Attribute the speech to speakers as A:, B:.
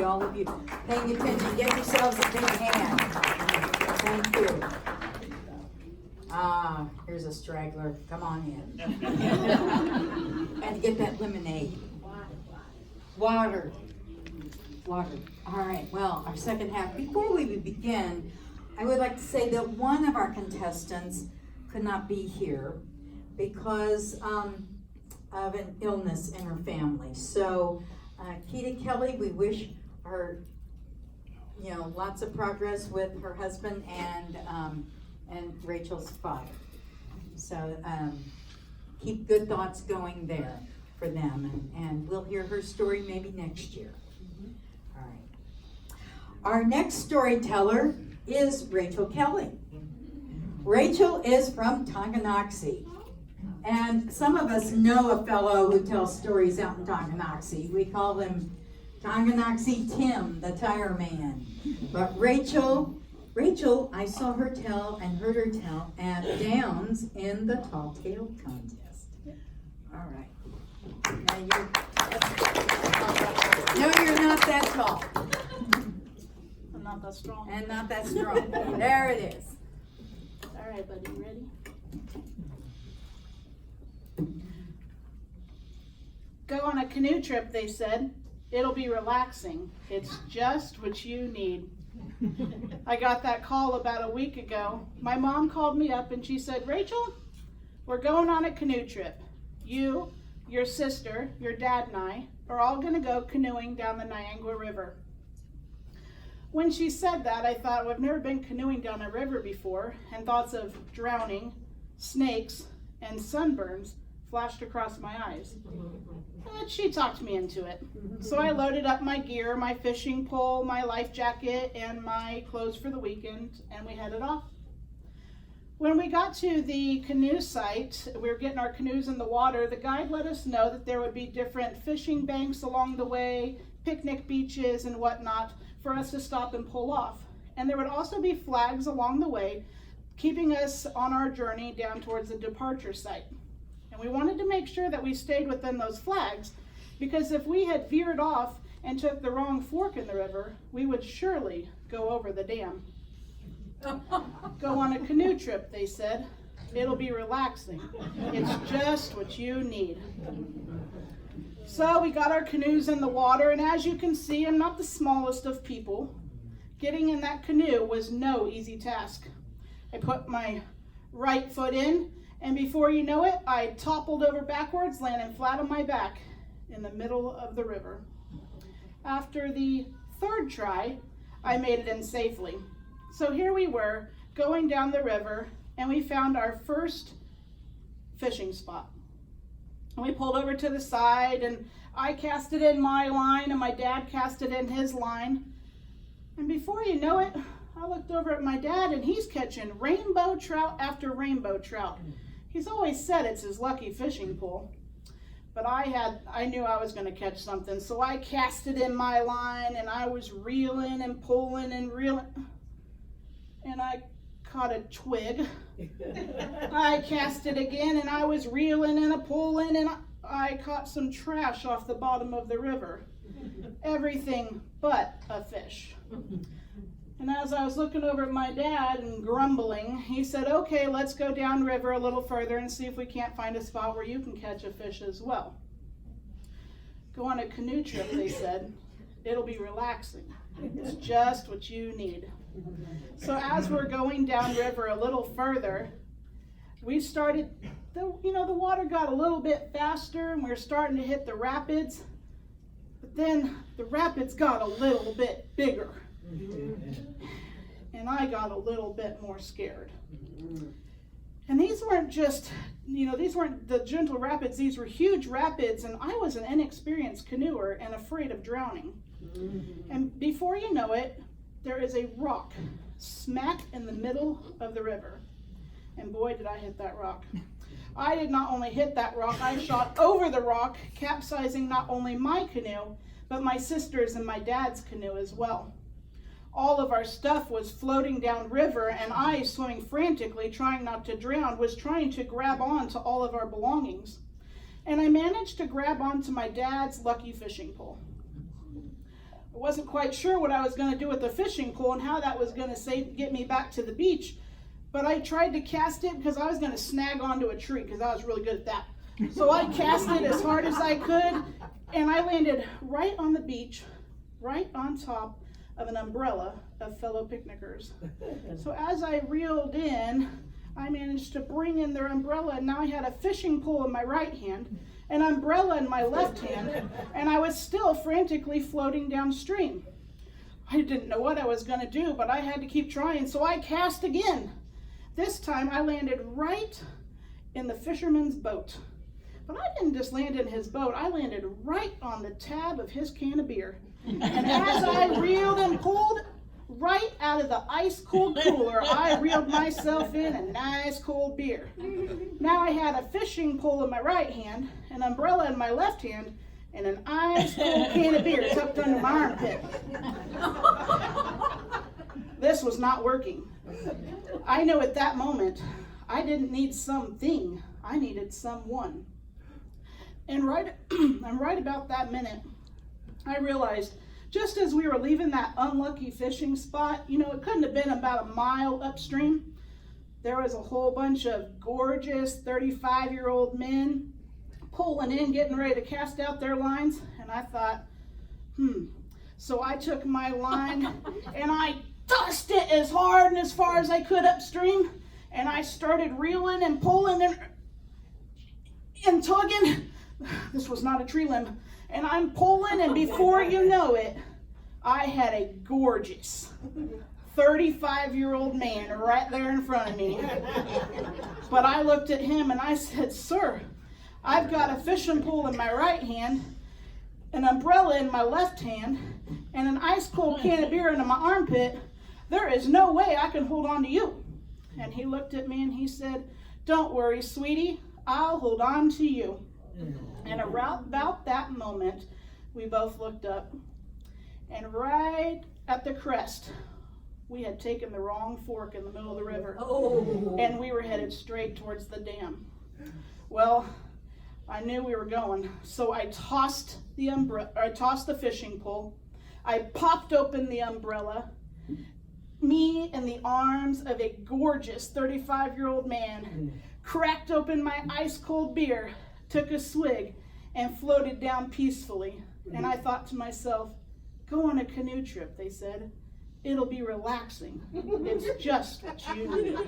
A: all of you paying attention. Give yourselves a big hand. Thank you. Here's a straggler. Come on in. And get that lemonade. Water. Water. All right, well, our second half. Before we begin, I would like to say that one of our contestants could not be here because of an illness in her family. So, Keita Kelly, we wish her, lots of progress with her husband and Rachel's father. So, keep good thoughts going there for them, and we'll hear her story maybe next year. All right. Our next storyteller is Rachel Kelly. Rachel is from Tonganoxie. And some of us know a fellow who tells stories out in Tonganoxie. We call him Tonganoxie Tim, the tire man. But Rachel, I saw her tell and heard her tell at Downs in the Tall Tale Contest. All right. No, you're not that tall.
B: I'm not that strong.
A: And not that strong. There it is.
B: All right, buddy, you ready? Go on a canoe trip, they said. It'll be relaxing. It's just what you need. I got that call about a week ago. My mom called me up and she said, Rachel, we're going on a canoe trip. You, your sister, your dad, and I are all going to go canoeing down the Niangua River. When she said that, I thought, well, I've never been canoeing down a river before, and thoughts of drowning, snakes, and sunburns flashed across my eyes. But she talked me into it. So I loaded up my gear, my fishing pole, my life jacket, and my clothes for the weekend, and we headed off. When we got to the canoe site, we were getting our canoes in the water. The guide let us know that there would be different fishing banks along the way, picnic beaches and whatnot, for us to stop and pull off. And there would also be flags along the way, keeping us on our journey down towards the departure site. And we wanted to make sure that we stayed within those flags, because if we had veered off and took the wrong fork in the river, we would surely go over the dam. Go on a canoe trip, they said. It'll be relaxing. It's just what you need. So we got our canoes in the water, and as you can see, I'm not the smallest of people. Getting in that canoe was no easy task. I put my right foot in, and before you know it, I toppled over backwards, landing flat on my back in the middle of the river. After the third try, I made it in safely. So here we were, going down the river, and we found our first fishing spot. And we pulled over to the side, and I casted in my line, and my dad casted in his line. And before you know it, I looked over at my dad, and he's catching rainbow trout after rainbow trout. He's always said it's his lucky fishing pool. But I knew I was going to catch something, so I casted in my line, and I was reeling and pulling and reeling. And I caught a twig. I cast it again, and I was reeling and pulling, and I caught some trash off the bottom of the river. Everything but a fish. And as I was looking over at my dad and grumbling, he said, okay, let's go downriver a little further and see if we can't find a spot where you can catch a fish as well. Go on a canoe trip, they said. It'll be relaxing. It's just what you need. So as we're going downriver a little further, we started, the water got a little bit faster, and we were starting to hit the rapids. But then the rapids got a little bit bigger. And I got a little bit more scared. And these weren't just, these weren't the gentle rapids, these were huge rapids, and I was an inexperienced canoeer and afraid of drowning. And before you know it, there is a rock smack in the middle of the river. And boy, did I hit that rock. I did not only hit that rock, I shot over the rock, capsizing not only my canoe, but my sister's and my dad's canoe as well. All of our stuff was floating downriver, and I, swimming frantically, trying not to drown, was trying to grab on to all of our belongings. And I managed to grab onto my dad's lucky fishing pole. I wasn't quite sure what I was going to do with the fishing pole and how that was going to get me back to the beach. But I tried to cast it because I was going to snag onto a tree because I was really good at that. So I cast it as hard as I could, and I landed right on the beach, right on top of an umbrella of fellow picnickers. So as I reeled in, I managed to bring in their umbrella, and now I had a fishing pole in my right hand, an umbrella in my left hand, and I was still frantically floating downstream. I didn't know what I was going to do, but I had to keep trying, so I cast again. This time I landed right in the fisherman's boat. But I didn't just land in his boat, I landed right on the tab of his can of beer. And as I reeled and pulled, right out of the ice cold cooler, I reeled myself in a nice cold beer. Now I had a fishing pole in my right hand, an umbrella in my left hand, and an ice cold can of beer tucked under my armpit. This was not working. I knew at that moment I didn't need something, I needed someone. And right about that minute, I realized just as we were leaving that unlucky fishing spot, it couldn't have been about a mile upstream, there was a whole bunch of gorgeous 35-year-old men pulling in, getting ready to cast out their lines. And I thought, So I took my line and I tossed it as hard and as far as I could upstream. And I started reeling and pulling and tugging. This was not a tree limb. And I'm pulling, and before you know it, I had a gorgeous 35-year-old man right there in front of me. But I looked at him and I said, "Sir, I've got a fishing pole in my right hand, an umbrella in my left hand, and an ice cold can of beer into my armpit. There is no way I can hold on to you." And he looked at me and he said, "Don't worry, sweetie, I'll hold on to you." And about that moment, we both looked up, and right at the crest, we had taken the wrong fork in the middle of the river, and we were headed straight towards the dam. Well, I knew we were going, so I tossed the fishing pole. I popped open the umbrella. Me in the arms of a gorgeous 35-year-old man, cracked open my ice cold beer, took a swig, and floated down peacefully. And I thought to myself, "Go on a canoe trip," they said. "It'll be relaxing. It's just what you need."